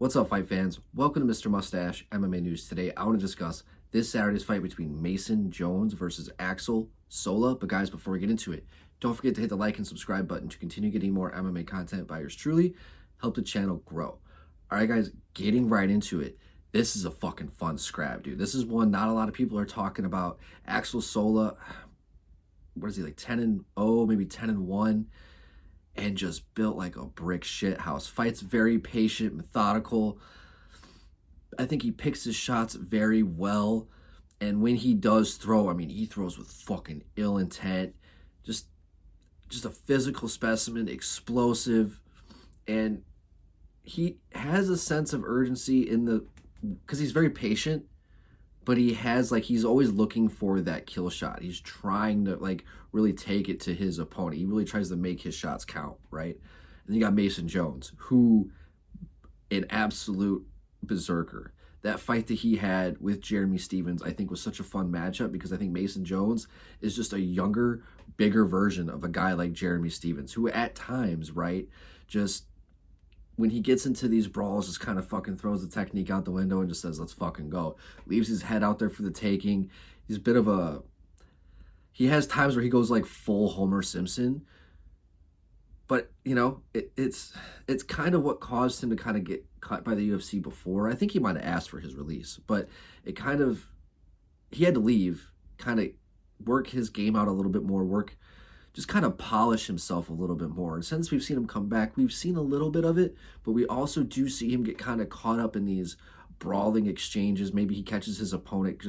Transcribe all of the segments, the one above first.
What's up, fight fans? Welcome to Mr. Mustache MMA News. Today, I want to discuss this Saturday's fight between Mason Jones versus Axel Sola. But guys, before we get into it, don't forget to hit the like and subscribe button to continue getting more MMA content by yours truly. Help the channel grow. All right, guys, getting right into it. This is a fucking fun scrap, dude. This is one not a lot of people are talking about. Axel Sola, what is he, like 10-0, maybe 10-1? And just built like a brick shit house. Fights very patient, methodical. I think he picks his shots very well. And when he does throw, I mean, he throws with fucking ill intent. Just a physical specimen, explosive. And he has a sense of urgency because he's very patient. But he has, like, he's always looking for that kill shot. He's trying to, like, really take it to his opponent. He really tries to make his shots count, right? And then you got Mason Jones, who, an absolute berserker. That fight that he had with Jeremy Stephens, I think, was such a fun matchup because I think Mason Jones is just a younger, bigger version of a guy like Jeremy Stephens, who at times, right, just when he gets into these brawls, just kind of fucking throws the technique out the window and just says, let's fucking go. Leaves his head out there for the taking. He's a bit of a... He has times where he goes like full Homer Simpson. But, you know, it's kind of what caused him to kind of get cut by the UFC before. I think he might have asked for his release. But it kind of... He had to leave, kind of work his game out a little bit more, just kind of polish himself a little bit more. And since we've seen him come back, we've seen a little bit of it, but we also do see him get kind of caught up in these brawling exchanges. Maybe he catches his opponent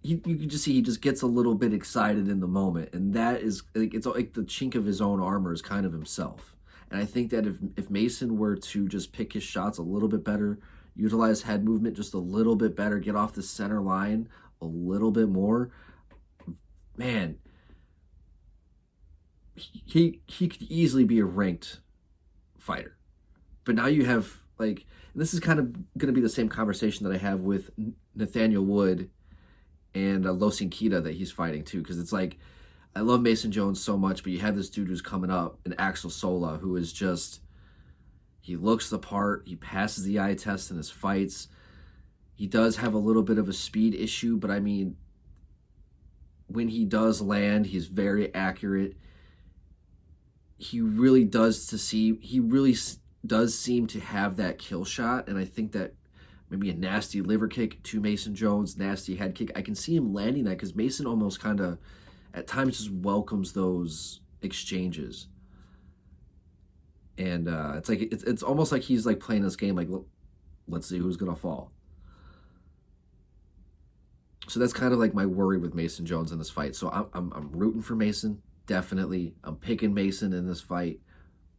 you can just see he just gets a little bit excited in the moment. And that is, like, it's like the chink of his own armor is kind of himself. And I think that if Mason were to just pick his shots a little bit better, utilize head movement just a little bit better, get off the center line a little bit more, man, he could easily be a ranked fighter. But now you have, like, and this is kind of going to be the same conversation that I have with Nathaniel Wood and Losin Kita that he's fighting too, because it's like, I love Mason Jones so much, but you have this dude who's coming up, an Axel Sola, who is just, he looks the part, he passes the eye test in his fights. He does have a little bit of a speed issue, but I mean, when he does land, he's very accurate. He really does seem to have that kill shot, and I think that maybe a nasty liver kick to Mason Jones, nasty head kick, I can see him landing that because Mason almost kind of at times just welcomes those exchanges. And it's like it's almost like he's like playing this game like, let's see who's gonna fall. So that's kind of like my worry with Mason Jones in this fight. So I'm rooting for Mason. Definitely, I'm picking Mason in this fight,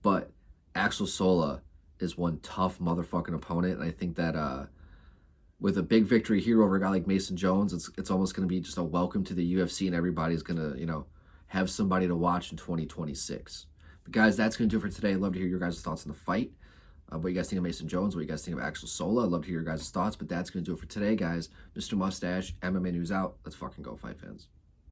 but Axel Sola is one tough motherfucking opponent, and I think that with a big victory here over a guy like Mason Jones, it's almost going to be just a welcome to the UFC, and everybody's going to, you know, have somebody to watch in 2026. But guys, that's going to do it for today. I'd love to hear your guys' thoughts on the fight. What you guys think of Mason Jones? What you guys think of Axel Sola? I'd love to hear your guys' thoughts, but that's going to do it for today, guys. Mr. Mustache, MMA News out. Let's fucking go, fight fans.